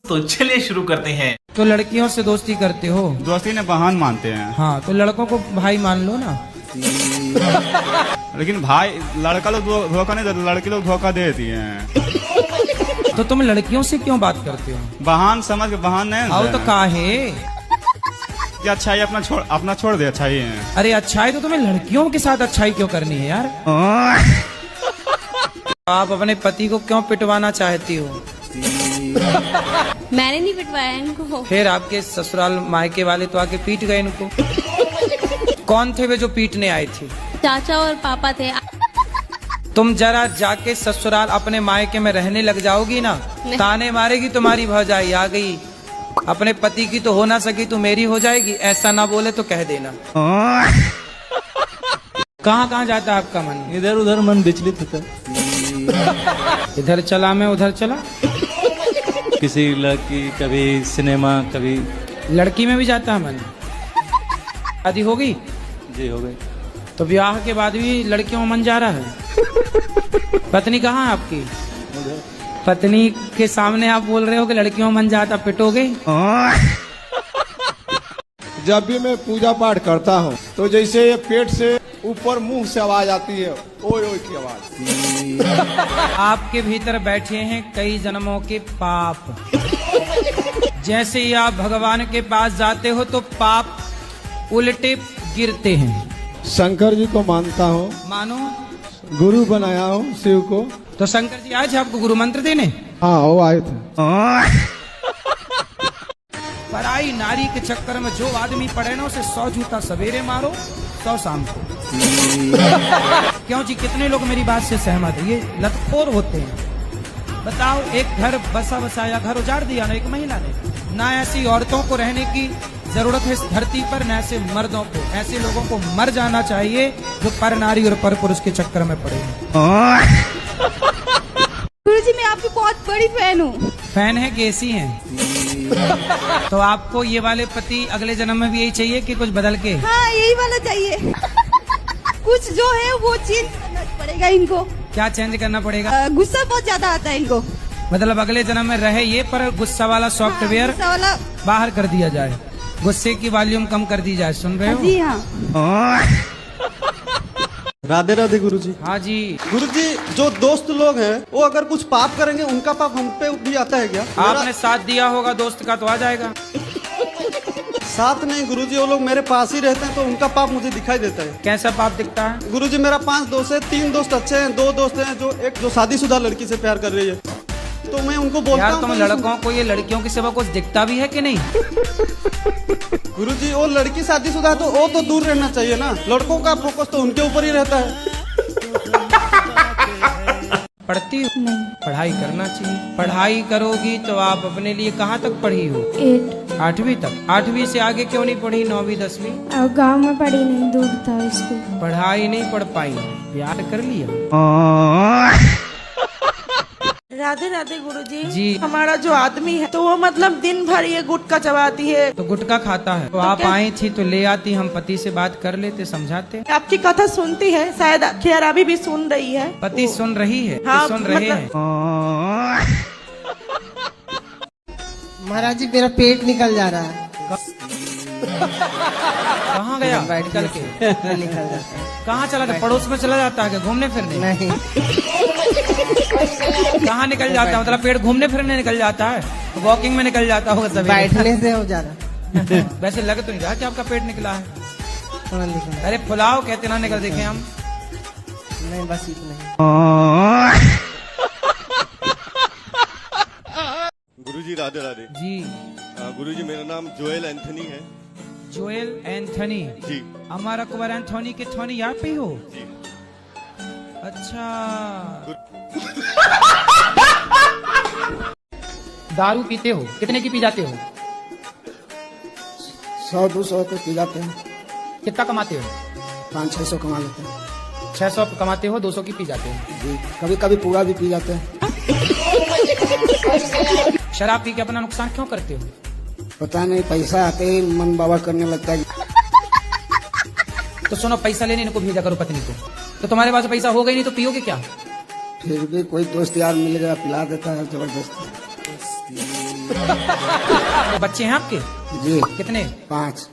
तो चलिए शुरू करते हैं। तो लड़कियों से दोस्ती करते हो? दोस्ती ने बहान मानते हैं। हाँ, तो लड़कों को भाई मान लो ना। लेकिन भाई लड़का लोग धोखा नहीं देते, लड़की लोग धोखा देती हैं। तो तुम लड़कियों से क्यों बात करते हो? बहान समझ के बहान नहीं आओ तो काहे? कि अच्छाई अपना छोड़ दे अच्छाई है। अरे अच्छाई तो तुम्हें लड़कियों के साथ अच्छाई क्यों करनी है यार? आप अपने पति को क्यों पिटवाना चाहती हो? मैंने नहीं पिटवाया इनको। फिर आपके ससुराल मायके वाले तो आके पीट गए इनको। कौन थे वे जो पीटने आए थे? चाचा और पापा थे। तुम जरा जाके ससुराल अपने मायके में रहने लग जाओगी ना, ताने मारेगी तुम्हारी भौजाई आ गई। अपने पति की तो हो ना सकी तो मेरी हो जाएगी। ऐसा ना बोले तो कह देना। कहाँ कहाँ जाता है आपका मन? इधर उधर मन विचलित होता है। इधर चला मैं उधर चला। किसी लड़की, कभी सिनेमा, कभी लड़की में भी जाता है मन। शादी हो गई? जी हो गई। तो ब्याह के बाद भी लड़कियों में मन जा रहा है? पत्नी कहाँ है आपकी? पत्नी के सामने आप बोल रहे हो कि लड़कियों में मन जाता, पिटोगे? जब भी मैं पूजा पाठ करता हूँ तो जैसे ये पेट से ऊपर मुंह से आवाज आती है, ओए ओए की आवाज। आपके भीतर बैठे हैं कई जन्मों के पाप। जैसे ही आप भगवान के पास जाते हो तो पाप उल्टे गिरते हैं। शंकर जी को मानता हूँ, मानो गुरु बनाया हूँ शिव को। तो शंकर जी आए थे आपको गुरु मंत्र देने? हाँ, वो आए थे। पराई नारी के चक्कर में जो आदमी पड़े ना, उसे 100 जूता सवेरे मारो, 100 शाम को। क्यों जी, कितने लोग मेरी बात से सहमत है? ये लतखोर होते हैं। बताओ, एक घर बसाया घर उजाड़ दिया ना एक महिला ने। ना ऐसी औरतों को रहने की जरूरत है इस धरती पर, न ऐसे मर्दों को। ऐसे लोगों को मर जाना चाहिए जो पर नारी और पर पुरुष के चक्कर में पड़े हैं। गुरुजी, मैं आपकी बहुत बड़ी फैन हूँ। फैन है कि ऐसी हैं? तो आपको ये वाले पति अगले जन्म में भी यही चाहिए कि कुछ बदल के? हाँ, यही वाला चाहिए। कुछ जो है वो चेंज करना पड़ेगा इनको। क्या चेंज करना पड़ेगा? गुस्सा बहुत ज्यादा आता है इनको। मतलब अगले जन्म में रहे ये, पर गुस्सा वाला सॉफ्टवेयर बाहर कर दिया जाए, गुस्से की वॉल्यूम कम कर दी जाए। सुन रहे हो? जी हाँ। राधे राधे गुरुजी। हाँ जी। गुरुजी, जो दोस्त लोग हैं वो अगर कुछ पाप करेंगे उनका पाप हम पे भी आता है क्या? आपने साथ दिया होगा दोस्त का तो आ जाएगा। साथ नहीं गुरुजी, वो लोग मेरे पास ही रहते हैं तो उनका पाप मुझे दिखाई देता है। कैसा पाप दिखता है? गुरुजी, मेरा 5 दोस्त है, 3 दोस्त अच्छे हैं, 2 दोस्त हैं जो शादीशुदा लड़की से प्यार कर रही है। तो मैं उनको बोलता हूँ, यार तुम लड़कों को ये लड़कियों के सिवा कुछ दिखता भी है कि नहीं? गुरुजी, वो लड़की शादीशुदा है तो वो तो दूर रहना चाहिए ना। लड़कों का फोकस तो उनके ऊपर ही रहता है। पढ़ती हो? नहीं। पढ़ाई करना चाहिए। पढ़ाई करोगी तो आप अपने लिए कहाँ तक पढ़ी हो? 8वीं तक। 8वीं से आगे क्यों नहीं पढ़ी? 9वीं 10वीं? गांव में पढ़ी नहीं, दूर था स्कूल। पढ़ाई नहीं पढ़ पाई, प्यार कर लिया। राधे राधे गुरुजी। जी। हमारा जो आदमी है तो वो मतलब दिन भर ये गुटखा चबाती है। तो गुटखा खाता है तो आप आई थी तो ले आती, हम पति से बात कर लेते, समझाते। आपकी कथा सुनती है, शायद खैर अभी भी सुन रही है। पति सुन रही है? हाँ, सुन रहे हैं। महाराज जी, मेरा पेट निकल जा रहा है। कहाँ गया? निकल के निकल जाता है। कहाँ चला था? पड़ोस में चला जाता है घूमने फिरने? नहीं। कहाँ निकल जाता है? मतलब पेट घूमने फिरने निकल जाता है? वॉकिंग में निकल जाता होगा सभी। बैठने से हो जा रहा। वैसे लग तो नहीं रहा कि आपका पेट निकला है। हाँ, निकल। अरे फुलाओ कहते ना निकल, देखे हम। नहीं, बस इतना। गुरुजी राधे राधे जी। गुरुजी, मेरा नाम जोएल एंथनी है। जोएल एंथनी जी। हमारा कुमार एंथोनी के थोनी यहाँ पे हो? जी। अच्छा। दारू पीते हो? कितने की पी जाते हो? 100-200 के पी जाते हैं। कितना कमाते हो? 500-600 कमा लेते हैं। 600 कमाते हो, 200 की पी जाते हो? जी। कभी कभी पूरा भी पी जाते हैं। शराब पी के अपना नुकसान क्यों करते हो? पता नहीं, पैसा आते ही मन बाबा करने लगता है। तो सुनो, पैसा लेने इनको भेजा करो पत्नी को। तो तुम्हारे पास पैसा होगा ही नहीं तो पियोगे क्या? फिर भी कोई दोस्त यार मिल गया, पिला देता है जबरदस्ती। तो बच्चे हैं आपके? जी कितने? 5।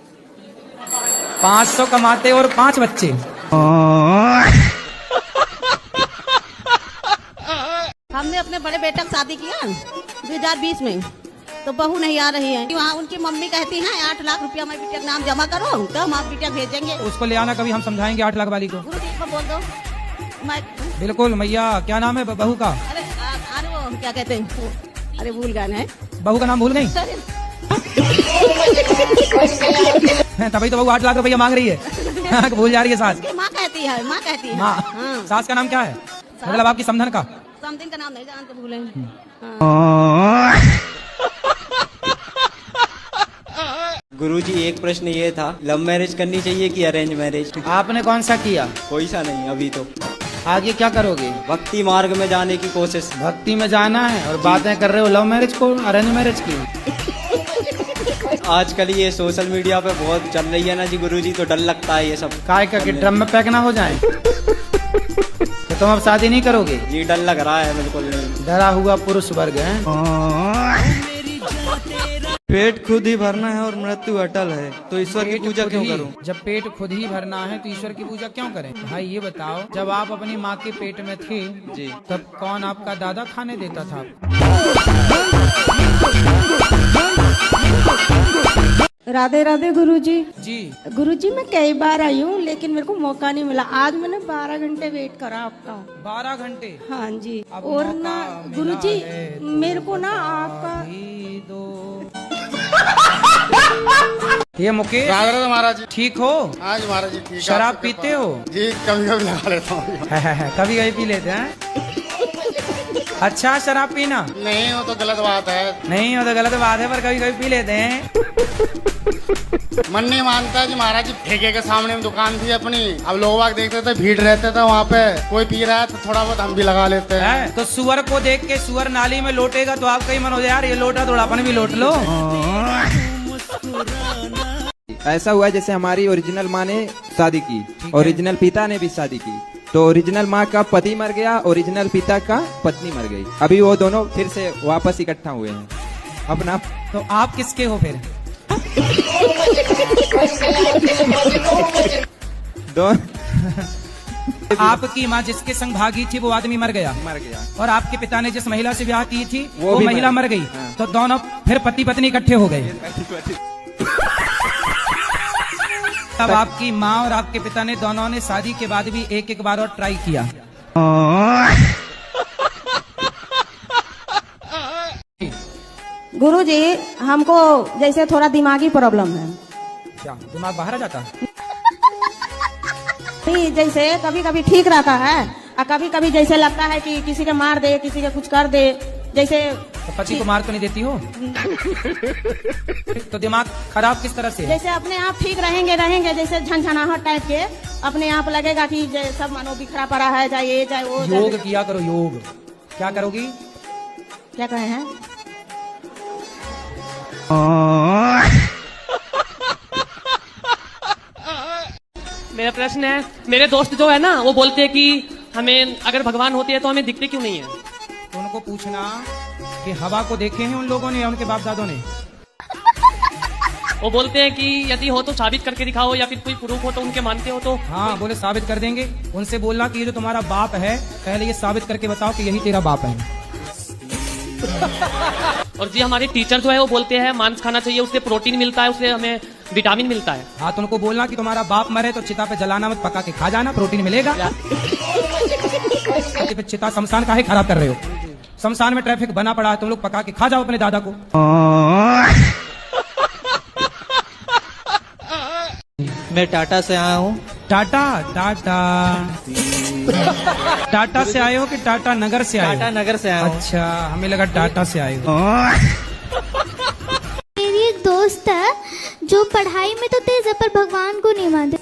500 कमाते और 5 बच्चे। हमने अपने बड़े बेटे की शादी किया 2020 में, तो बहू नहीं आ रही है। वहाँ उनकी मम्मी कहती है 8 लाख रुपया हमारे बिटिया के नाम जमा करो, तो हम आप बिटिया भेजेंगे। उसको ले आना, कभी हम समझाएंगे 8 लाख वाली को। गुरु जी को बोल दो। बिल्कुल मैया। क्या नाम है बहू का? अरे वो क्या कहते हैं, अरे भूल गए। बहू का नाम भूल गई? तभी तो बहू 8 लाख रुपया मांग रही है। भूल जा रही है सास। माँ कहती है। माँ। हाँ। सास का नाम क्या है? मतलब आपकी समधन का? समथिंग का नाम नहीं जानते, भूले। गुरुजी एक प्रश्न ये था, लव मैरिज करनी चाहिए कि अरेंज मैरिज? आपने कौन सा किया? कोई सा नहीं अभी तो। आगे क्या करोगे? भक्ति मार्ग में जाने की कोशिश। भक्ति में जाना है और बातें कर रहे हो लव मैरिज को, अरेंज मैरिज की। आजकल ये सोशल मीडिया पे बहुत चल रही है ना जी गुरुजी, तो डर लगता है ये सब। काय का कि ड्रम में पैक ना हो जाए? तो तुम अब शादी नहीं करोगे? जी डर लग रहा है बिल्कुल नहीं। डरा हुआ पुरुष वर्ग है। पेट खुद ही भरना है और मृत्यु अटल है, तो ईश्वर की पूजा क्यों करूं? जब पेट खुद ही भरना है तो ईश्वर की पूजा क्यों करें? भाई ये बताओ, जब आप अपनी माँ के पेट में थे जी, तब कौन आपका दादा खाने देता था? राधे राधे गुरुजी। जी गुरुजी मैं कई बार आई हूँ लेकिन मेरे को मौका नहीं मिला। आज मैंने 12 घंटे वेट करा आपका। 12 घंटे? हाँ जी। अब और मौका ना मिला गुरुजी है तो मेरे को ना आपका दो। ये मुकेश महाराज ठीक हो? आज महाराज जी ठीक। शराब पीते हो? जी कभी कभी लगा लेता हूँ। कभी कभी पी लेते हैं। अच्छा शराब पीना नहीं हो तो गलत बात है। नहीं हो तो गलत बात है, पर कभी कभी पी लेते हैं। मन नहीं मानता जी महाराज जी। ठेके के सामने में दुकान थी अपनी, अब लोग बाग देखते थे, भीड़ रहते थे वहाँ पे, कोई पी रहा है तो थोड़ा बहुत हम भी लगा लेते हैं। तो सुअर को देख के सुअर नाली में लोटेगा तो आपका ही मन हो जाए यार ये लोटा, थोड़ा अपन भी लोट लो। ऐसा हुआ जैसे हमारी ओरिजिनल माँ ने शादी की, ओरिजिनल पिता ने भी शादी की, तो ओरिजिनल माँ का पति मर गया, ओरिजिनल पिता का पत्नी मर गई। अभी वो दोनों फिर से वापस इकट्ठा हुए हैं अपना। तो आप किसके हो फिर? आपकी माँ जिसके संग भागी थी वो आदमी मर गया, और आपके पिता ने जिस महिला से ब्याह की थी वो महिला मर गई। तो दोनों फिर पति पत्नी इकट्ठे हो गए। तब आपकी माँ और आपके पिता ने दोनों ने शादी के बाद भी एक बार और ट्राई किया। गुरुजी हमको जैसे थोड़ा दिमागी प्रॉब्लम है। क्या दिमाग बाहर आ जाता? नहीं, जैसे कभी कभी ठीक रहता है और कभी कभी जैसे लगता है कि किसी के मार दे, किसी के कुछ कर दे। जैसे तो पति को मार तो नहीं देती हो? तो दिमाग खराब किस तरह से? जैसे अपने आप ठीक रहेंगे जैसे झनझनाहट टाइप के अपने आप लगेगा कि सब मानो बिखरा पड़ा है, चाहे ये चाहे वो। योग किया करो, योग। क्या करोगी? क्या कहे हैं? मेरा प्रश्न है, मेरे दोस्त जो है ना वो बोलते हैं कि हमें अगर भगवान होते हैं तो हमें दिखते क्यों नहीं है? तो उनको पूछना कि हवा को देखे हैं उन लोगों ने या उनके बाप दादों ने? वो बोलते हैं कि यदि हो तो साबित करके दिखाओ, या फिर कोई प्रूफ हो तो उनके मानते हो तो। हाँ बोले साबित कर देंगे। उनसे बोलना कि ये जो तुम्हारा बाप है पहले ये साबित करके बताओ कि यही तेरा बाप है। और जी हमारे टीचर जो है वो बोलते हैं मांस खाना चाहिए, उससे प्रोटीन मिलता है, उससे हमें विटामिन मिलता है। हाँ तो उनको बोलना कि तुम्हारा बाप मरे तो चिता पे जलाना मत, पका के खा जाना, प्रोटीन मिलेगा। चिता शमशान काहे खराब कर रहे हो? शमशान में ट्रैफिक बना पड़ा है, तुम लोग पका के खा जाओ अपने दादा को। मैं टाटा से आया हूँ। टाटा टाटा से आए हो कि टाटा नगर से आए हो? टाटा नगर से आया हूँ। अच्छा हमें लगा टाटा से आए हो। मेरी एक दोस्त है जो पढ़ाई में तो तेज है पर भगवान को नहीं मानती।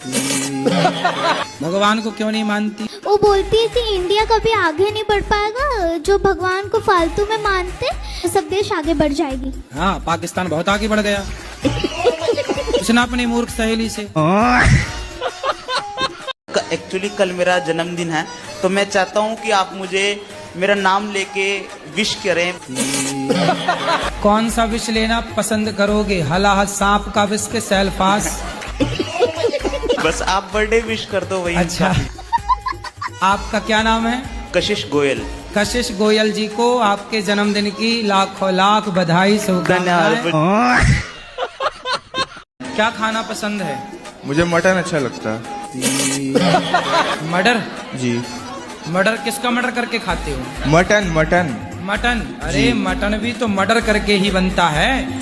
भगवान को क्यों नहीं मानती? वो बोलती है कि इंडिया कभी आगे नहीं बढ़ पाएगा, जो भगवान को फालतू में मानते सब देश आगे बढ़ जाएगी। हाँ पाकिस्तान बहुत आगे बढ़ गया। पूछना अपनी मूर्ख सहेली से। एक्चुअली कल मेरा जन्मदिन है तो मैं चाहता हूँ कि आप मुझे मेरा नाम लेके विश करें। कौन सा विष लेना पसंद करोगे, हलाहल सांप का विष के सेल्फास? बस आप बर्थडे विश कर दो वही। अच्छा, आपका क्या नाम है? कशिश गोयल। कशिश गोयल जी को आपके जन्मदिन की लाखों लाख बधाई, शुभकामनाएं। क्या खाना पसंद है? मुझे मटन अच्छा लगता है। मर्डर? जी। मर्डर किसका मर्डर करके खाते हो? Mutton mutton mutton? अरे मटन भी तो मर्डर करके ही बनता है।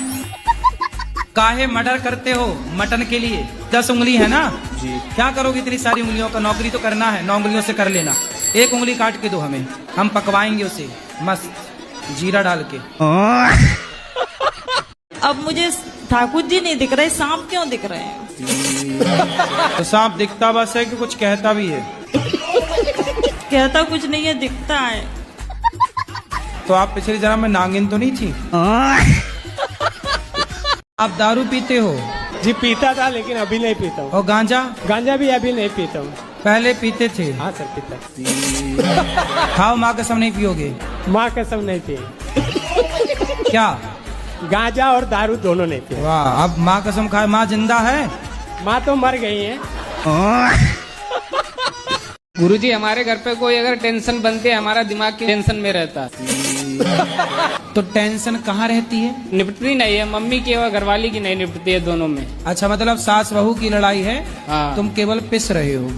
काहे मर्डर करते हो मटन के लिए? 10 उंगली है ना जी। क्या करोगे इतनी सारी उंगलियों का? नौकरी तो करना है, 9 उंगलियों से कर लेना। 1 उंगली काट के दो हमें, हम पकवाएंगे उसे मस्त जीरा डाल के। अब मुझे ठाकुर जी नहीं दिख रहे, सांप क्यों दिख रहे हैं? तो सांप दिखता बस है कि कुछ कहता भी है? कहता कुछ नहीं है, दिखता है। तो आप पिछले जन्म में नागिन तो नहीं थी? आप दारू पीते हो? जी पीता था, लेकिन अभी नहीं पीता हूँ। और गांजा? गांजा भी अभी नहीं पीता हूँ। पहले पीते थे? हाँ सर पीता। खाओ, माँ कसम नहीं पियोगे? माँ कसम नहीं पिए। क्या? गांजा और दारू दोनों नहीं पिए। वाह, अब माँ कसम खाए। माँ जिंदा है? माँ तो मर गई है। गुरुजी हमारे घर पे कोई अगर टेंशन बनते है, हमारा दिमाग की टेंशन में रहता है। तो टेंशन कहाँ रहती है? निपटती नहीं है, मम्मी की और घरवाली की नहीं निपटती है, दोनों में। अच्छा, मतलब सास बहू की लड़ाई है। हाँ। तुम केवल पिस रहे हो।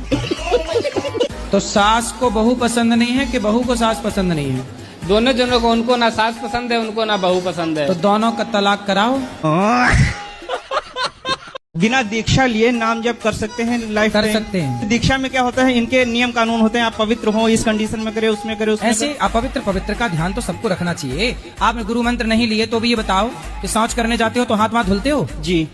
तो सास को बहू पसंद नहीं है कि बहू को सास पसंद नहीं है? दोनों जनों को, उनको ना सास पसंद है, उनको ना बहू पसंद है। तो दोनों का तलाक कराओ। बिना दीक्षा लिए नाम जप कर सकते हैं लाइफ कर में? सकते हैं। दीक्षा में क्या होता है, इनके नियम कानून होते हैं। आप पवित्र हो, इस कंडीशन में करे, उसमें करे, उसमें ऐसे अपवित्र पवित्र का ध्यान तो सबको रखना चाहिए। आपने गुरु मंत्र नहीं लिए तो भी ये बताओ कि शौच करने जाते हो तो हाथ वहाथ धुलते हो? जी।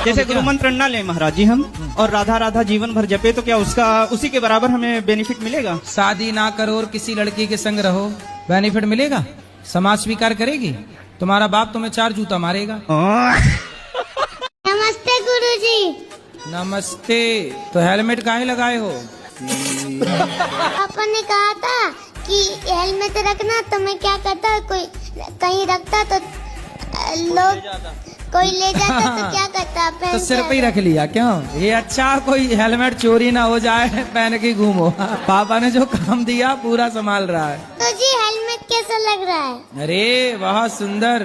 जैसे गुरु मंत्र न ले महाराज जी हम, और राधा राधा जीवन भर जपे, तो क्या उसका उसी के बराबर हमें बेनिफिट मिलेगा? शादी ना करो और किसी लड़की के संग रहो, बेनिफिट मिलेगा? समाज स्वीकार करेगी? तुम्हारा बाप तुम्हें 4 जूता मारेगा। नमस्ते गुरुजी। नमस्ते। तो हेलमेट काहे लगाए हो? पापा ने कहा था कि हेलमेट रखना, तो मैं क्या करता, कोई कहीं रखता तो लोग कोई ले जाता तो क्या करता, तो सिर पे ही रख लिया क्यों? ये अच्छा, कोई हेलमेट चोरी ना हो जाए, पहन के घूमो। पापा ने जो काम दिया पूरा संभाल रहा है। तो जी हेलमेट कैसा लग रहा है? अरे बहुत सुंदर।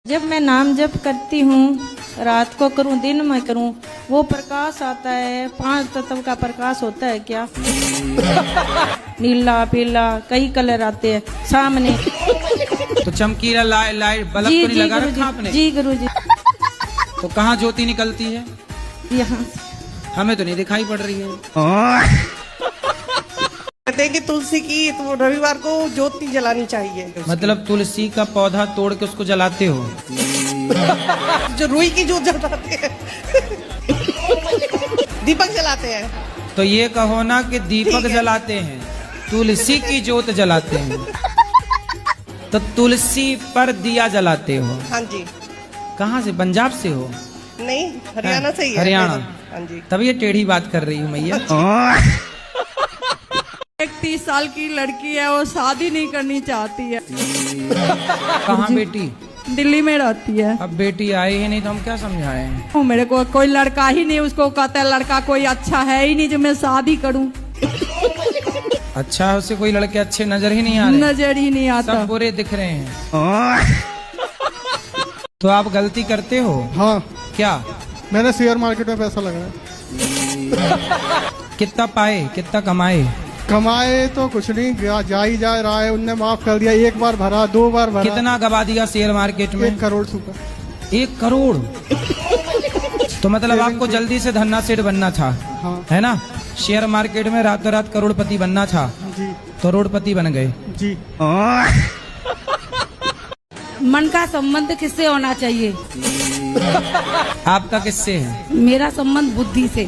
जब मैं नाम जप करती हूँ, रात को करूँ दिन में करूँ, वो प्रकाश आता है। 5 तत्व का प्रकाश होता है क्या? नीला पीला कई कलर आते हैं सामने। तो चमकीला लाइट बल्ब तो नहीं लगा रखा आपने? जी गुरुजी। तो कहाँ ज्योति निकलती है? यहाँ। हमें तो नहीं दिखाई पड़ रही है। कहते हैं कि तुलसी की तो रविवार को ज्योति जलानी चाहिए। मतलब तुलसी का पौधा तोड़ के उसको जलाते हो? जो रुई की जोत जलाते हैं, दीपक जलाते हैं। तो ये कहो ना कि दीपक जलाते हैं, तुलसी की जोत जलाते हैं। तो तुलसी पर दिया जलाते हो? हाँ जी। कहाँ से? पंजाब से हो? नहीं, हरियाणा से ही है। हरियाणा। हाँ जी। तब ये टेढ़ी बात कर रही हूँ मैया। एक 30 साल की लड़की है, वो शादी नहीं करनी चाहती है। कहाँ बेटी? दिल्ली में रहती है। अब बेटी आई ही नहीं तो हम क्या समझाएं? मेरे को कोई लड़का ही नहीं, उसको कहता है लड़का कोई अच्छा है ही नहीं जो मैं शादी करूं। अच्छा, उसे कोई लड़के अच्छे नजर ही नहीं आ रहे? नजर ही नहीं आता, सब बुरे दिख रहे हैं। तो आप गलती करते हो? हाँ। क्या? मैंने शेयर मार्केट में पैसा लगाया। कितना पाए, कितना कमाए? कमाए तो कुछ नहीं, जा ही जा रहा है। उनने माफ कर दिया, 1 बार भरा, 2 बार भरा। कितना गवा दिया शेयर मार्केट में? 1 करोड़ सुपर। 1 करोड़? तो मतलब आपको जल्दी से धन्ना सेठ बनना था। हाँ। है ना? शेयर मार्केट में रातों रात करोड़पति बनना था। जी। करोड़पति बन गए। जी। मन का संबंध किससे होना चाहिए? आपका किससे है? मेरा संबंध बुद्धि से।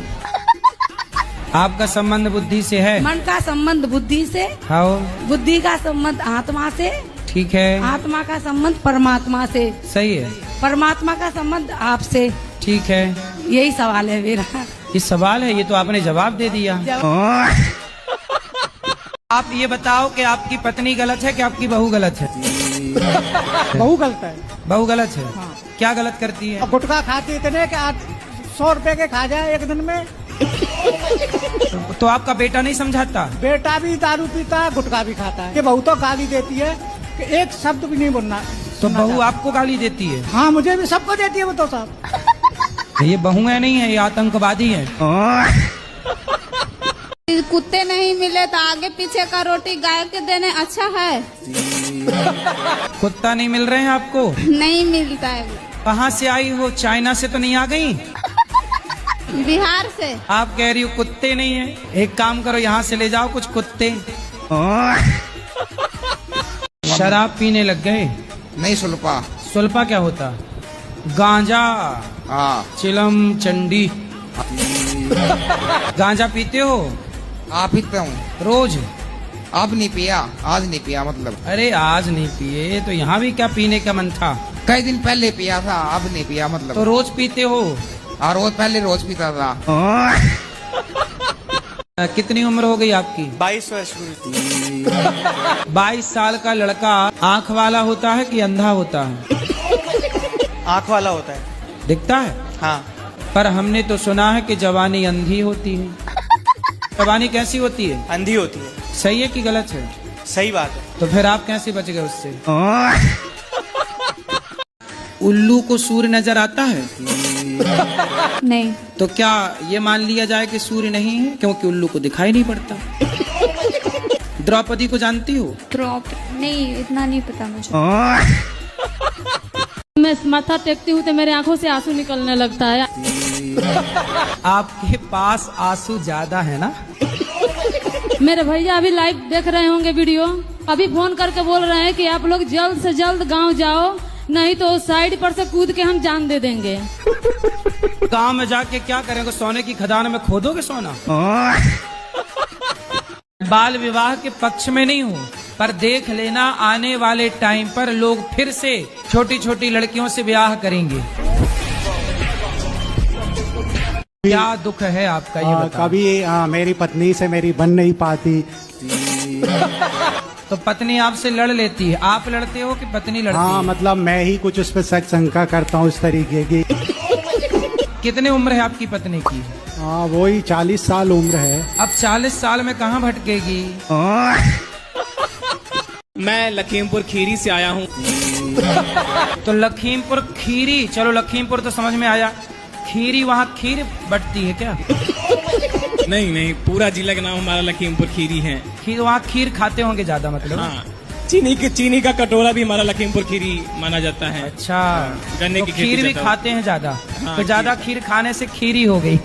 आपका संबंध बुद्धि से है? मन का संबंध बुद्धि से। हाँ। बुद्धि का संबंध आत्मा से। ठीक है। आत्मा का संबंध परमात्मा से। सही है। परमात्मा का संबंध आपसे। ठीक है। यही सवाल है मेरा। ये सवाल है, ये तो आपने जवाब दे दिया। आप ये बताओ कि आपकी पत्नी गलत है कि आपकी बहू गलत है? बहू गलत है। बहू गलत है। क्या गलत करती है? गुटखा खाती इतने कि 100 रुपए के खा जाए एक दिन में। तो आपका बेटा नहीं समझाता? बेटा भी दारू पीता है, गुटखा भी खाता है। ये बहू तो गाली देती है कि एक शब्द भी नहीं बोलना। तो बहू आपको गाली देती है? हाँ, मुझे भी, सबको देती है वो तो साहब। ये बहुएं नहीं है, ये आतंकवादी है। कुत्ते नहीं मिले तो आगे पीछे का रोटी गाय के देने अच्छा है। कुत्ता नहीं मिल रहे हैं आपको? नहीं मिलता है। कहाँ से आई हो? चाइना से तो नहीं आ गई? बिहार से। आप कह रही हो कुत्ते नहीं है। एक काम करो, यहाँ से ले जाओ कुछ कुत्ते। शराब पीने लग गए? नहीं, सुल्पा। सुल्पा क्या होता? गांजा। चिलम चंडी। गांजा पीते हो? आप पीते हूँ रोज? अब नहीं पिया, आज नहीं पिया मतलब। अरे आज नहीं पिए तो यहाँ भी क्या पीने का मन था? कई दिन पहले पिया था, अब नहीं पिया मतलब। तो रोज पीते हो? और रोज पहले रोज पीता था। कितनी उम्र हो गई आपकी? 22 वर्ष। 22 साल का लड़का आँख वाला होता है कि अंधा होता है? आँख वाला होता है। दिखता है? हाँ। पर हमने तो सुना है कि जवानी अंधी होती है। जवानी कैसी होती है? अंधी होती है। सही है कि गलत है? सही बात है। तो फिर आप कैसे बच गए उससे? उल्लू को सूर्य नजर आता है? नहीं। तो क्या ये मान लिया जाए कि सूर्य नहीं है क्योंकि उल्लू को दिखाई नहीं पड़ता? द्रौपदी को जानती हो? नहीं, इतना नहीं पता मुझे। मैं माथा टेकती हूँ तो मेरे आंखों से आंसू निकलने लगता है। आपके पास आंसू ज्यादा है ना? मेरे भैया अभी लाइव देख रहे होंगे वीडियो, अभी फोन करके बोल रहे हैं कि आप लोग जल्द से जल्द गांव जाओ, नहीं तो साइड पर से कूद के हम जान दे देंगे। गांव में जाके क्या करेंगे? सोने की खदान में खोदोगे सोना? बाल विवाह के पक्ष में नहीं हूँ, पर देख लेना आने वाले टाइम पर लोग फिर से छोटी छोटी लड़कियों से ब्याह करेंगे। क्या दुख है आपका ये बताओ? कभी मेरी पत्नी से मेरी बन नहीं पाती। तो पत्नी आपसे लड़ लेती है? आप लड़ते हो कि पत्नी लड़ती है? हाँ, मतलब मैं ही कुछ उस पर शंका करता हूँ इस तरीके की। कितने उम्र है आपकी पत्नी की? हाँ, वही 40 साल उम्र है। अब 40 साल में कहाँ भटकेगी? मैं लखीमपुर खीरी से आया हूँ। तो लखीमपुर खीरी, चलो लखीमपुर तो समझ में आया। खीरी, वहाँ खीर बटती है क्या? नहीं नहीं, पूरा जिला का नाम हमारा लखीमपुर खीरी है। खीर, वहाँ खीर खाते होंगे ज्यादा मतलब? हाँ, चीनी का कटोरा भी हमारा लखीमपुर खीरी माना जाता है। अच्छा, गन्ने तो की खीर भी खाते हैं ज्यादा? हाँ, तो ज्यादा खीर खाने से खीरी हो गई।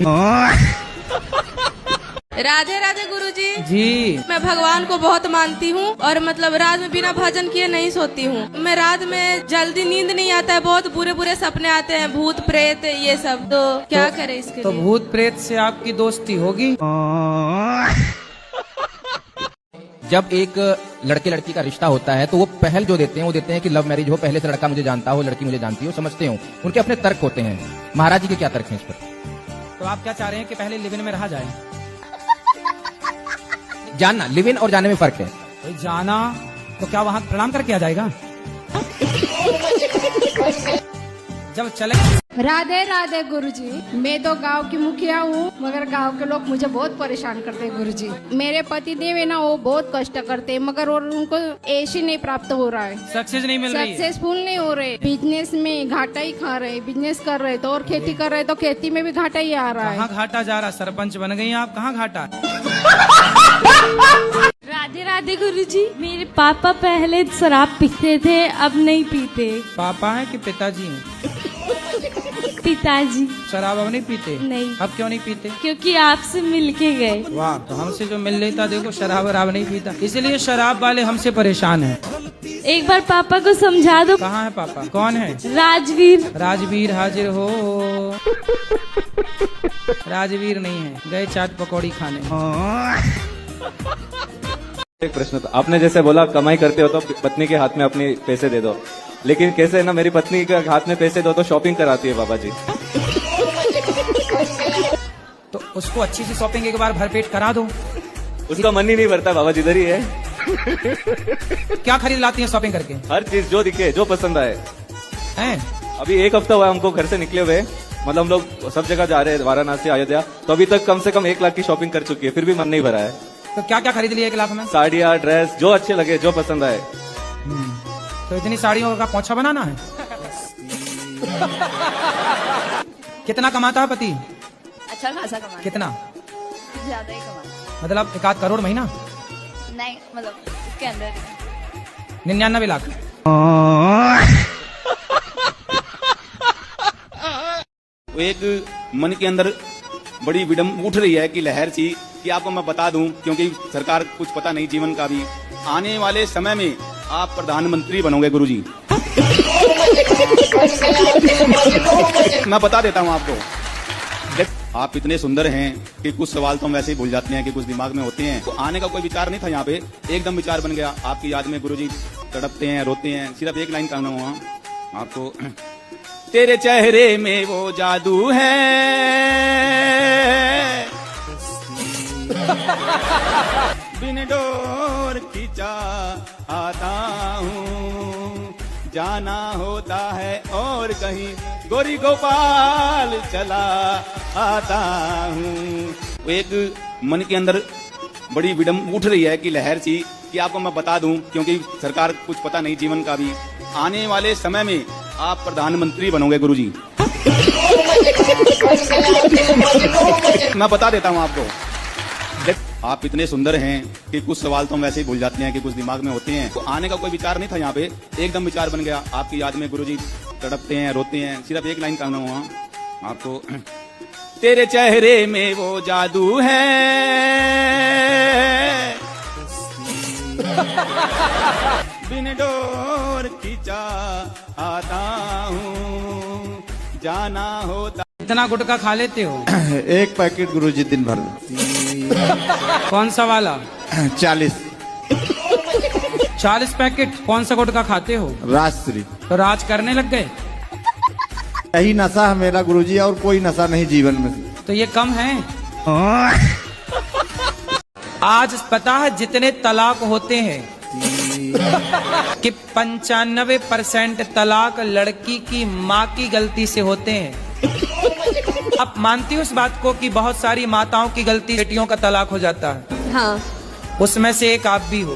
राधे राधे गुरुजी। जी। मैं भगवान को बहुत मानती हूँ और मतलब रात में बिना भजन किए नहीं सोती हूँ। मैं रात में जल्दी नींद नहीं आता है, बहुत बुरे बुरे सपने आते हैं, भूत प्रेत ये सब। तो क्या करें इसके तो लिए? भूत प्रेत से आपकी दोस्ती होगी? जब एक लड़के लड़की का रिश्ता होता है तो वो पहल जो देते हैं वो देते हैं कि लव मैरिज हो, पहले से लड़का मुझे जानता हो, लड़की मुझे जानती हो, समझते हो। उनके अपने तर्क होते हैं। महाराज जी के क्या तर्क हैं इस पर? तो आप क्या चाह रहे हैं कि पहले लिव इन में रहा जाए? जानना, लिव इन और जाने में फर्क है। तो जाना तो क्या वहाँ प्रणाम करके आ जाएगा? जब चले। राधे राधे गुरुजी। मैं तो गांव की मुखिया हूँ, मगर गांव के लोग मुझे बहुत परेशान करते हैं गुरुजी। मेरे पति देव है ना, वो बहुत कष्ट करते हैं, मगर और उनको ऐसी नहीं प्राप्त हो रहा है, सक्सेस नहीं मिल रही है, सक्सेसफुल नहीं हो रहे। बिजनेस में घाटा ही खा रहे, बिजनेस कर रहे तो, और खेती कर रहे तो खेती में भी घाटा ही आ रहा है। कहाँ घाटा जा रहा? सरपंच बन गई आप, कहाँ घाटा? राधे राधे गुरुजी। मेरे पापा पहले शराब पीते थे, अब नहीं पीते। पापा है कि पिताजी हैं? पिताजी। शराब अब नहीं पीते? नहीं। अब क्यों नहीं पीते? क्योंकि आपसे मिलके गए। वाह, तो हमसे जो मिल लेता, देखो शराब वराब नहीं पीता, इसलिए शराब वाले हमसे परेशान हैं। एक बार पापा को समझा दो। कहाँ है पापा? कौन है? राजवीर। राजवीर हाजिर हो। राजवीर नहीं है, गए चाट पकौड़ी खाने। एक प्रश्न था, आपने जैसे बोला कमाई करते हो तो पत्नी के हाथ में अपने पैसे दे दो, लेकिन कैसे ना मेरी पत्नी के हाथ में पैसे दो तो शॉपिंग कराती है बाबा जी। तो उसको अच्छी सी शॉपिंग एक बार भरपेट करा दो, उसका मन ही नहीं भरता बाबा, जिधर ही है। क्या खरीद लाती है शॉपिंग करके? हर चीज जो दिखे, जो पसंद आए। हैं? अभी 1 हफ्ता हुआ हमको घर से निकले हुए, मतलब हम लोग सब जगह जा रहे हैं, वाराणसी, अयोध्या, तो अभी तक कम से कम 1 लाख की शॉपिंग कर चुकी है, फिर भी मन नहीं भरा है। तो क्या क्या खरीद लिया 1 लाख में? साड़ियाँ, ड्रेस, जो अच्छे लगे, जो पसंद आए। तो इतनी साड़ियों का पोंछा बनाना है? कितना कमाता है पति? अच्छा खासा कमाता। कितना? ज्यादा ही कमाता। मतलब 1 करोड़ महीना? नहीं, मतलब इसके अंदर 99 लाख। एक मन के अंदर बड़ी विडम उठ रही है कि लहर सी, कि आपको मैं बता दूं, क्योंकि सरकार कुछ पता नहीं जीवन का भी, आने वाले समय में आप प्रधानमंत्री बनोगे गुरुजी। मैं बता देता हूं आपको, आप इतने सुंदर हैं कि कुछ सवाल तो हम वैसे ही भूल जाते हैं कि कुछ दिमाग में होते हैं। तो आने का कोई विचार नहीं था यहाँ पे, एकदम विचार बन गया। आपकी याद में गुरुजी तड़पते हैं, रोते हैं, सिर्फ एक लाइन कहना हुआ आपको, तेरे चेहरे में वो जादू है, बिन डोर खींचा आता हूँ, जाना होता है और कहीं गोरी गोपाल चला आता हूँ। एक मन के अंदर बड़ी विडम उठ रही है कि लहर सी, कि आपको मैं बता दूं, क्योंकि सरकार कुछ पता नहीं जीवन का भी, आने वाले समय में आप प्रधानमंत्री बनोगे गुरुजी। मैं बता देता हूं आपको, आप इतने सुंदर हैं कि कुछ सवाल तो हम वैसे ही भूल जाते हैं कि कुछ दिमाग में होते हैं। तो आने का कोई विचार नहीं था यहाँ पे, एकदम विचार बन गया। आपकी याद में गुरुजी तड़पते हैं, रोते हैं, सिर्फ एक लाइन कहना हुआ आपको, तेरे चेहरे में वो जादू है, बिन डोर खींचा आता हूँ, जाना होता। इतना गुटखा खा लेते हो? 1 पैकेट गुरुजी दिन भर में। कौन सा वाला? 40 पैकेट। कौन सा गुटखा खाते हो? राजश्री। तो राज करने लग गए? यही नशा है मेरा गुरुजी, और कोई नशा नहीं जीवन में। तो ये कम है? आज पता है जितने तलाक होते हैं कि 95% तलाक लड़की की माँ की गलती से होते हैं। अब मानती हूँ इस बात को कि बहुत सारी माताओं की गलती बेटियों का तलाक हो जाता है। हाँ। उसमें से एक आप भी हो।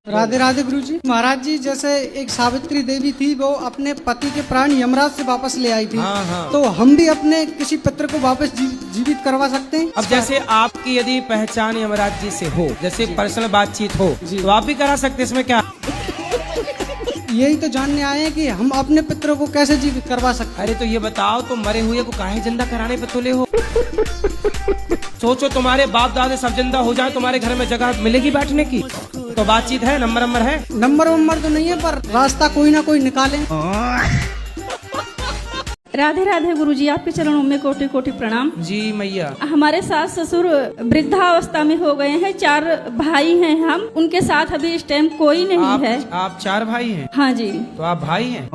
राधे राधे गुरुजी। महाराज जी, जैसे एक सावित्री देवी थी, वो अपने पति के प्राण यमराज से वापस ले आई थी। हाँ, हाँ। तो हम भी अपने किसी पुत्र को वापस जीवित करवा सकते हैं? अब जैसे आपकी यदि पहचान यमराज जी से हो, जैसे पर्सनल बातचीत हो, तो आप भी करा सकते, इसमें क्या? यही तो जानने आए हैं कि हम अपने पितरों को कैसे जीवित करवा सकते। अरे तो ये बताओ, तुम मरे हुए को काहे जिंदा कराने पे तुले हो? सोचो तुम्हारे बाप दादा सब जिंदा हो जाए, तुम्हारे घर में जगह मिलेगी बैठने की? तो बातचीत है, नंबर है? नंबर तो नहीं है, पर रास्ता कोई ना कोई निकाले। राधे राधे गुरुजी, आपके चरणों में कोटि कोटि प्रणाम। जी मैया। हमारे सास ससुर वृद्धावस्था में हो गए हैं, 4 भाई हैं हम, उनके साथ अभी इस टाइम कोई नहीं है। आप 4 भाई हैं? हाँ जी। तो आप भाई हैं?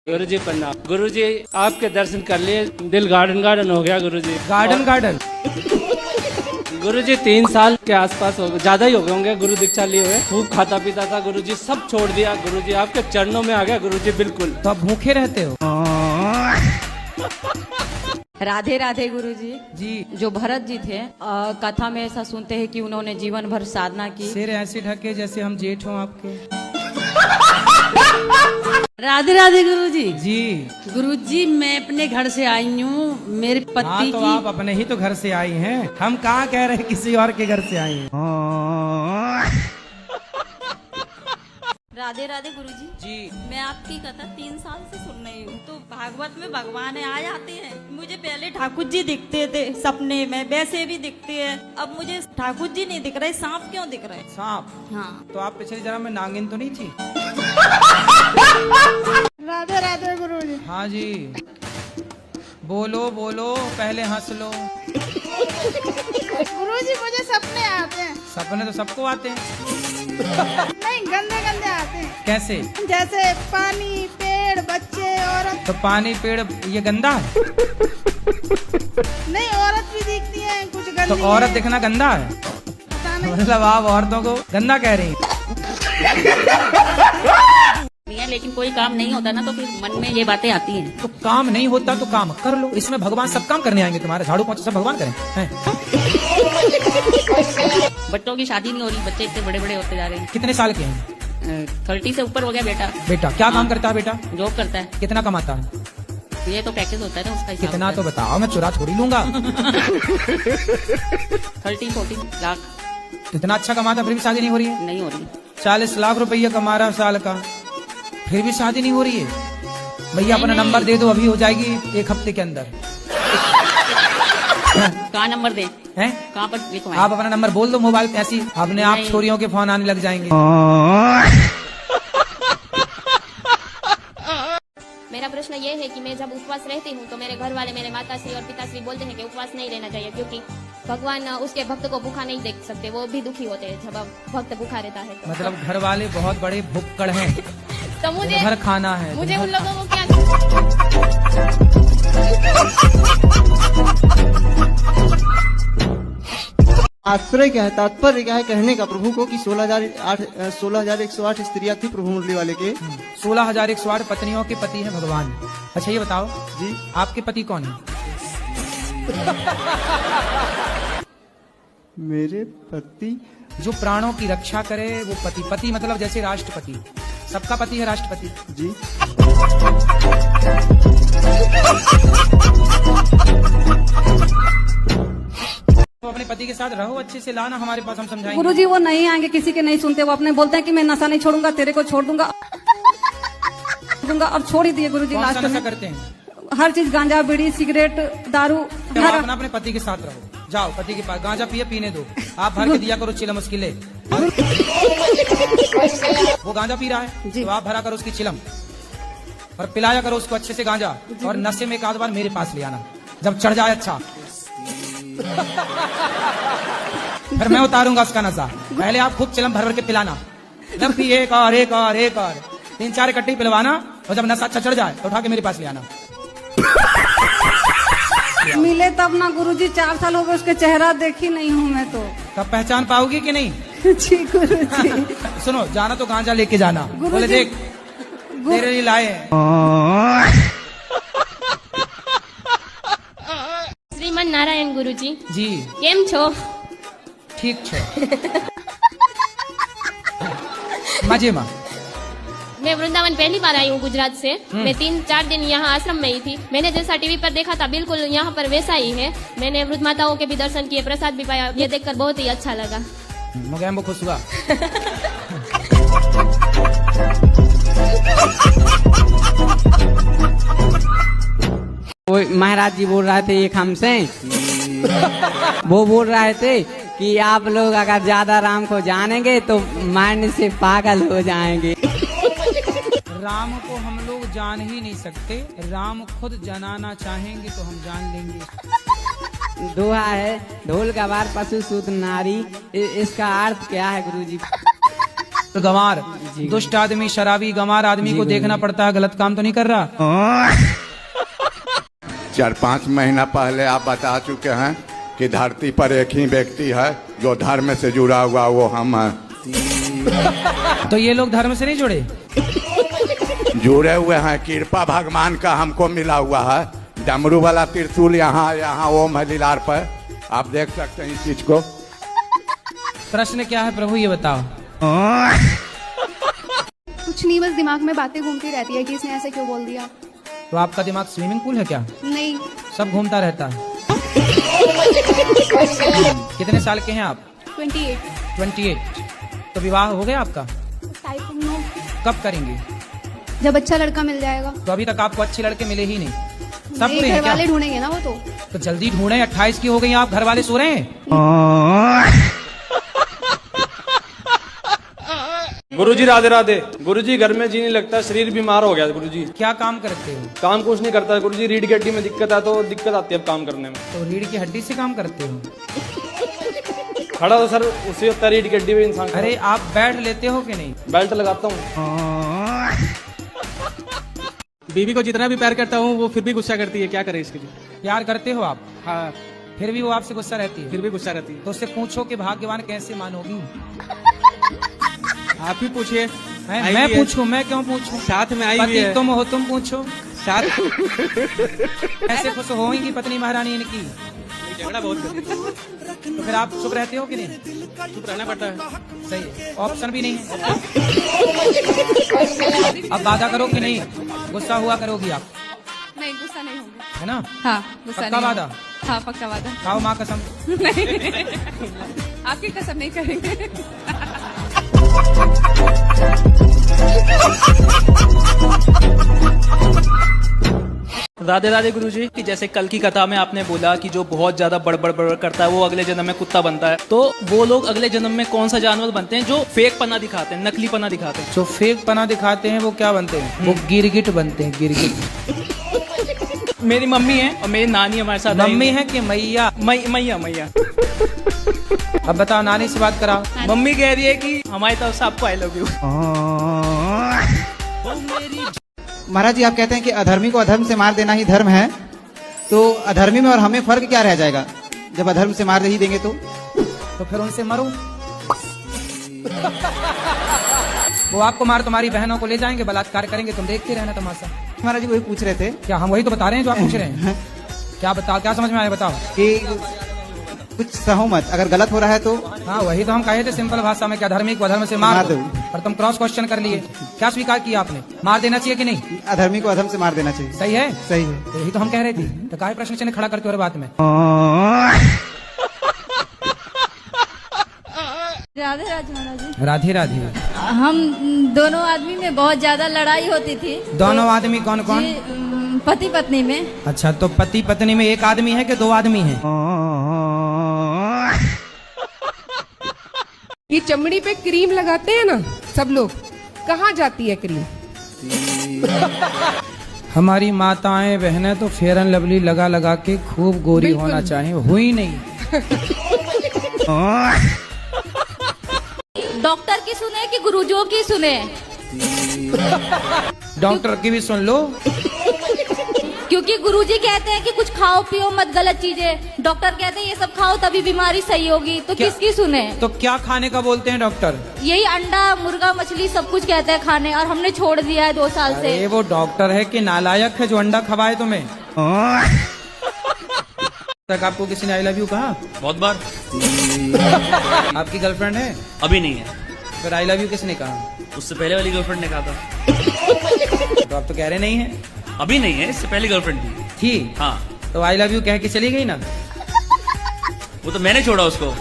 गुरुजी प्रणाम। गुरुजी आपके दर्शन कर लिए, दिल गार्डन हो गया गुरुजी। गार्डन गुरुजी 3 साल के आसपास हो गए, ज्यादा ही हो गए होंगे गुरु दीक्षा लिए हुए। खूब खाता पीता था गुरुजी, सब छोड़ दिया गुरुजी, आपके चरणों में आ गया गुरुजी बिल्कुल। तो आप भूखे रहते हो? राधे राधे गुरुजी। जी। जो भरत जी थे, कथा में ऐसा सुनते हैं कि उन्होंने जीवन भर साधना की। सिर ऐसे ढके जैसे हम जेठ हों आपके। राधे राधे गुरुजी। जी। गुरुजी, मैं अपने घर से आई हूँ, मेरे पति तो आप अपने ही तो घर से आई हैं, हम कहाँ कह रहे हैं किसी और के घर से आई हैं। राधे राधे गुरुजी। जी। मैं आपकी कथा 3 साल से सुन रही हूँ। तो भागवत में भगवान आ जाते हैं, मुझे पहले ठाकुर जी दिखते थे सपने में, वैसे भी दिखते हैं। अब मुझे ठाकुर जी नहीं दिख रहे, सांप क्यों दिख रहे? सांप? हाँ। तो आप पिछले जन्म में नागिन तो नहीं थी? राधे राधे गुरुजी। हाँ जी। बोलो बोलो, पहले हंस लो। गुरुजी, मुझे सपने आते हैं। सपने तो सबको आते हैं। नहीं, गंदे गंदे आते हैं। कैसे? जैसे पानी, पेड़, बच्चे, औरत। तो पानी पेड़ ये गंदा है? नहीं औरत भी दिखती है कुछ तो गंदी औरत है। दिखना गंदा है? मतलब आप औरतों को गंदा कह रही हैं? नहीं है, लेकिन कोई काम नहीं होता ना तो फिर मन में ये बातें आती हैं। तो काम नहीं होता तो काम कर लो, इसमें भगवान सब काम करने आएंगे तुम्हारे, झाड़ू पोंछा सब भगवान करें हैं? बच्चों की शादी नहीं हो रही, बच्चे इतने बड़े बड़े होते जा रहे हैं। कितने साल के हैं? 30 से ऊपर हो गया बेटा। बेटा क्या काम करता है बेटा? जॉब करता है। कितना कमाता है? ये तो पैकेज होता है ना उसका हिसाब कितना होता तो बताओ, मैं चुरा थोड़ी लूंगा। 13-14 लाख। इतना अच्छा कमाता फिर भी शादी नहीं हो रही है? नहीं हो रही। 40 लाख रुपया कमा रहा साल का, फिर भी शादी नहीं हो रही है? भैया अपना नंबर दे दो, अभी हो जाएगी 1 हफ्ते के अंदर। कहाँ नंबर दे? हैं? कहाँ पर लिखवाएं? आप अपना नंबर बोल दो मोबाइल पे, ऐसी अपने आप नहीं। छोरियों के फोन आने लग जाएंगे। मेरा प्रश्न ये है कि मैं जब उपवास रहती हूँ तो मेरे घर वाले, मेरे माताश्री और पिताश्री बोलते हैं कि उपवास नहीं रहना चाहिए क्योंकि भगवान उसके भक्त को भूखा नहीं देख सकते, वो भी दुखी होते हैं जब भक्त भूखा रहता है तो। मतलब घर वाले बहुत बड़े भुक्कड़ हैं, तो मुझे घर खाना है। मुझे उन लोगों को क्या आश्रय क्या है, तात्पर्य क्या है कहने का प्रभु को कि 16,108 स्त्रियां थी प्रभु मुरली वाले के। 16,108 पत्नियों के पति है भगवान। अच्छा ये बताओ जी, आपके पति कौन है? मेरे पति जो प्राणों की रक्षा करे वो पति। पति मतलब जैसे राष्ट्रपति, सबका पति है राष्ट्रपति जी। तो अपने पति के साथ रहो, अच्छे से लाना हमारे पास, हम समझाएंगे। गुरुजी वो नहीं आएंगे, किसी के नहीं सुनते, वो अपने बोलते हैं कि मैं नशा नहीं छोड़ूंगा, तेरे को छोड़ दूंगा। अब छोड़ ही दिए गुरुजी कौन सा लास्ट नशा में। करते हैं? हर चीज, गांजा बीड़ी सिगरेट दारू। तो आप अपने पति के साथ रहो, जाओ पति के पास, गांजा पिए, पीने दो, आप भर के दिया करो चिलम उसकी ले। वो गांजा पी रहा है तो आप भरा करो उसकी चिलम और पिलाया करो उसको अच्छे से गांजा, और नशे में एक आध बार मेरे पास ले आना जब चढ़ जाए। अच्छा फिर मैं उतारूंगा उसका नशा, पहले आप खूब चिलम भर भर के पिलाना, जब भी एक और 3-4 इकट्ठी पिलवाना, और जब नशा अच्छा चढ़ जाए तो उठा के मेरे पास ले आना। मिले तब ना गुरुजी, 4 साल हो गए, उसके चेहरा देखी नहीं हूँ मैं तो। तब पहचान पाओगी कि नहीं? जी गुरुजी। सुनो, जाना तो गांजा लेके जाना, बोले देख तेरे लिए लाए हैं। श्रीमन नारायण गुरुजी जी केम छो? ठीक छो। मजे में। मैं वृंदावन पहली बार आई हूँ गुजरात से। मैं 3-4 दिन यहाँ आश्रम में ही थी। मैंने जैसा टीवी पर देखा था बिल्कुल यहाँ पर वैसा ही है। मैंने वृद्ध माताओं के भी दर्शन किए, प्रसाद भी पाया, ये देखकर बहुत ही अच्छा लगा। मैं खुश हुआ। वो महाराज जी बोल रहे थे एक हमसे, वो बोल रहे थे कि आप लोग अगर ज्यादा राम को जानेंगे तो मारने से पागल हो जाएंगे। राम को हम लोग जान ही नहीं सकते, राम खुद जनाना चाहेंगे तो हम जान लेंगे। दोहा है, ढोल गवार पशु सूत नारी, इसका अर्थ क्या है गुरुजी? तो गंवार दुष्ट आदमी, शराबी गंवार आदमी को देखना पड़ता है, गलत काम तो नहीं कर रहा। 4-5 महीना पहले आप बता चुके हैं कि धरती पर एक ही व्यक्ति है जो धर्म से जुड़ा हुआ, वो हम हैं। तो ये लोग धर्म से नहीं जुड़े? जुड़े हुए हैं, कृपा भगवान का हमको मिला हुआ है। डमरू वाला त्रिशूल यहाँ ओम है लीलार पर, आप देख सकते हैं इस चीज को। प्रश्न क्या है प्रभु ये बताओ। कुछ नहीं, बस दिमाग में बातें घूमती रहती है कि इसने ऐसे क्यों बोल दिया। तो आपका दिमाग स्विमिंग पूल है क्या? नहीं, सब घूमता रहता है। कितने साल के हैं आप? 28। तो विवाह हो गया आपका? Type no. कब करेंगे? जब अच्छा लड़का मिल जाएगा। तो अभी तक आपको अच्छे लड़के मिले ही नहीं, सब नहीं, पूरे घर हैं क्या? वाले ढूंढेंगे ना वो तो जल्दी ढूंढे, 28 की हो गई आप, घर वाले सो रहे हैं। गुरुजी राधे राधे। गुरुजी घर में जी नहीं लगता, शरीर बीमार हो गया गुरुजी। क्या काम करते हो? काम कुछ नहीं करता गुरुजी, रीढ़ की हड्डी में दिक्कत है तो दिक्कत आती है अब काम करने में। तो रीढ़ की हड्डी से काम करते हो? खड़ा तो सर उसी होता है रीढ़ की हड्डी में इंसान। अरे आप बैठ लेते हो कि नहीं? बेल्ट लगाता हूँ। बीवी को जितना भी प्यार करता हूँ वो फिर भी गुस्सा करती है, क्या करें इसके लिए? प्यार करते हो आप? हाँ। फिर भी वो आपसे गुस्सा रहती है? फिर भी गुस्सा रहती है। तो उससे पूछो कि भाग्यवान कैसे मानोगी? आप ही पूछिए। मैं पूछूं? मैं क्यों पूछूं? साथ में आई हुई है। तुम हो, तुम पूछो। साथ ऐसे खुश होंगी पत्नी महारानी इनकी? झगड़ा बहुत करती है। तो फिर आप चुप रहते हो कि नहीं? चुप रहना पड़ता है। सही है, ऑप्शन भी नहीं है। अब वादा करो कि नहीं गुस्सा हुआ करोगी आप? नहीं, गुस्सा नहीं होगा। है ना? हाँ, गुस्सा पक्का नहीं वादा? होगा। हाँ, पक्का वादा। खाओ माँ कसम। नहीं, आपकी कसम नहीं करेंगे। राधे राधे गुरुजी। कि जैसे कल की कथा में आपने बोला कि जो बहुत ज्यादा बड़बड़ बड़बड़ करता है वो अगले जन्म में कुत्ता बनता है, तो वो लोग अगले जन्म में कौन सा जानवर बनते हैं जो फेक पना दिखाते हैं, नकली पना दिखाते हैं? जो फेक पना दिखाते हैं वो क्या बनते हैं? वो गिरगिट बनते हैं, गिरगिट। मेरी मम्मी है और मेरी नानी हमारे साथ। मम्मी है कि मैया? मैया। अब बताओ, नानी से बात कराओ। मम्मी कह रही है कि हमारी तरफ से आपको आई लव यू। महाराज जी, आप कहते हैं कि अधर्मी को अधर्म से मार देना ही धर्म है, तो अधर्मी में और हमें फर्क क्या रह जाएगा जब अधर्म से मार ही देंगे तो फिर उनसे मरो। वो आपको मार, तुम्हारी बहनों को ले जाएंगे, बलात्कार करेंगे, तुम देखते रहना तमाशा। महाराज जी वही पूछ रहे थे। क्या हम वही तो बता रहे हैं जो आप पूछ रहे हैं? क्या बताओ, क्या समझ में आया बताओ? कि कुछ सहमत अगर गलत हो रहा है तो? हाँ, वही तो हम कहे थे सिंपल भाषा में, क्या अधर्मी को अधर्म से मार दो। पर तुम क्रॉस क्वेश्चन कर लिए। क्या स्वीकार किया आपने? मार देना चाहिए कि नहीं? अधर्मी को अधर्म से मार देना चाहिए। सही है? सही है। यही तो हम कह रहे थे। तो काहे प्रश्न चिन्ह खड़ा करते हो बात में? राधे राधे महाराज जी। राधे राधे। हम दोनों आदमी में बहुत ज्यादा लड़ाई होती थी। दोनों आदमी कौन कौन? पति पत्नी में। अच्छा, तो पति पत्नी में एक आदमी है कि दो आदमी है? ये चमड़ी पे क्रीम लगाते हैं ना सब लोग, कहाँ जाती है क्रीम? हमारी माताएं बहनें तो फेयर एंड लवली लगा लगा के खूब गोरी होना चाहिए, हुई नहीं। डॉक्टर की सुने कि गुरुजियों की सुने? डॉक्टर की भी सुन लो, क्योंकि गुरुजी कहते हैं कि कुछ खाओ पियो मत गलत चीजें, डॉक्टर कहते हैं ये सब खाओ तभी बीमारी सही होगी, तो किसकी सुने? तो क्या खाने का बोलते हैं डॉक्टर? यही अंडा मुर्गा मछली सब कुछ कहते हैं खाने, और हमने छोड़ दिया है 2 साल से। अरे वो डॉक्टर है कि नालायक है जो अंडा खवाए तुम्हें? तक आपको किसी ने आई लव यू कहा? बहुत बार। आपकी गर्लफ्रेंड है? अभी नहीं है। फिर आई लव यू किसने कहा? उससे पहले वाली गर्लफ्रेंड ने कहा था। तो आप तो कह रहे नहीं है। अभी नहीं है, इससे पहली गर्लफ्रेंड थी। हाँ। तो आई लव यू कह के चली गई ना? वो तो मैंने छोड़ा उसको।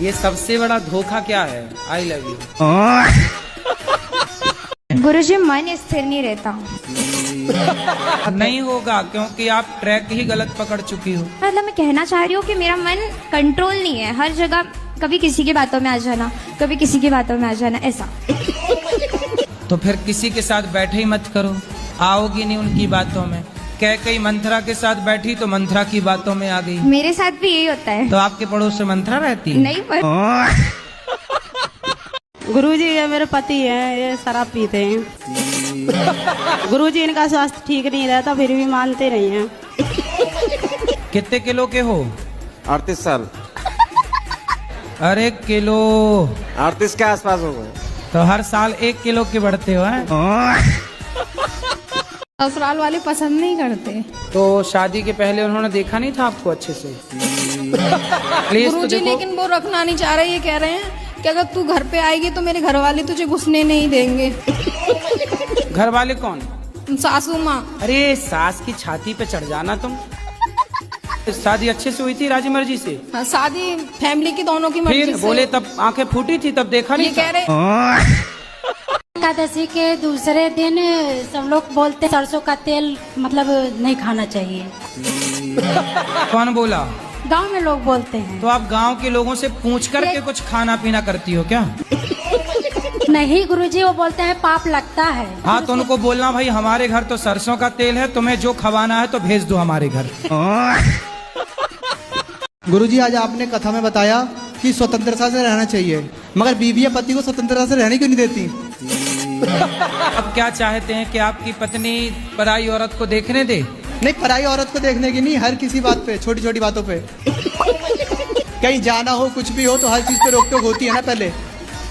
ये सबसे बड़ा धोखा क्या है? I love you. गुरुजी, मन स्थिर नहीं रहता। नहीं होगा, क्योंकि आप ट्रैक ही गलत पकड़ चुकी हो। मतलब मैं कहना चाह रही हूँ कि मेरा मन कंट्रोल नहीं है, हर जगह कभी किसी की बातों में आ जाना, कभी किसी की बातों में आ जाना, ऐसा। तो फिर किसी के साथ बैठे ही मत करो, आओगी नहीं उनकी बातों में। कई मंथरा के साथ बैठी तो मंथरा की बातों में आ गई। मेरे साथ भी यही होता है। तो आपके पड़ोस से मंथरा रहती है? नहीं पर गुरुजी, ये मेरे पति हैं, ये शराब पीते हैं। गुरुजी, इनका स्वास्थ्य ठीक नहीं रहता फिर भी मानते नहीं हैं। कितने किलो के हो? 38 साल। अरे किलो 38 के आसपास हो गए। तो हर साल 1 किलो के बढ़ते हो हैं? ससुराल वाले पसंद नहीं करते। तो शादी के पहले उन्होंने देखा नहीं था आपको अच्छे से? गुरुजी, लेकिन वो रखना नहीं चाह रहे, ये कह रहे हैं कि अगर तू घर पे आएगी तो मेरे घर वाले तुझे घुसने नहीं देंगे। घर वाले कौन? सासू माँ। अरे सास की छाती पे चढ़ जाना तुम। शादी अच्छे से हुई थी राजी मर्जी से? हाँ, शादी फैमिली की दोनों की मर्जी फिर से। बोले तब आंखें फूटी थी, तब देखा नहीं? ये कह रहे एकादशी के दूसरे दिन सब लोग बोलते सरसों का तेल मतलब नहीं खाना चाहिए। कौन बोला? गांव में लोग बोलते हैं। तो आप गांव के लोगों से पूछ करके कुछ खाना पीना करती हो क्या? नहीं गुरुजी, वो बोलते हैं पाप लगता है। हाँ, तो उनको बोलना भाई हमारे घर तो सरसों का तेल है, तुम्हें जो खवाना है तो भेज दो हमारे घर। गुरुजी, आज आपने कथा में बताया कि स्वतंत्रता से रहना चाहिए, मगर बीवी या पति को स्वतंत्रता से रहने क्यों नहीं देती? अब क्या चाहते हैं कि आपकी पत्नी पराई औरत को देखने दे? नहीं, पराई औरत को देखने की नहीं, हर किसी बात पे, छोटी छोटी बातों पे। कहीं जाना हो, कुछ भी हो, तो हर चीज पे रोक टोक होती है ना पहले।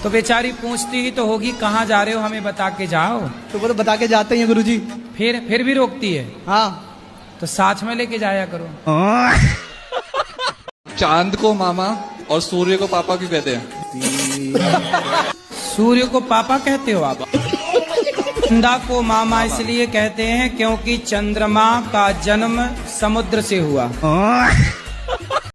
तो बेचारी पूछती ही तो होगी कहाँ जा रहे हो, हमें बता के जाओ। तो वो तो बता के जाते हैं गुरुजी। फिर भी रोकती है? हाँ। तो साथ में लेके जाया करो। चांद को मामा और सूर्य को पापा क्यों कहते हैं? सूर्य को पापा कहते हो आप? चंदा को मामा इसलिए कहते हैं क्योंकि चंद्रमा का जन्म समुद्र से हुआ।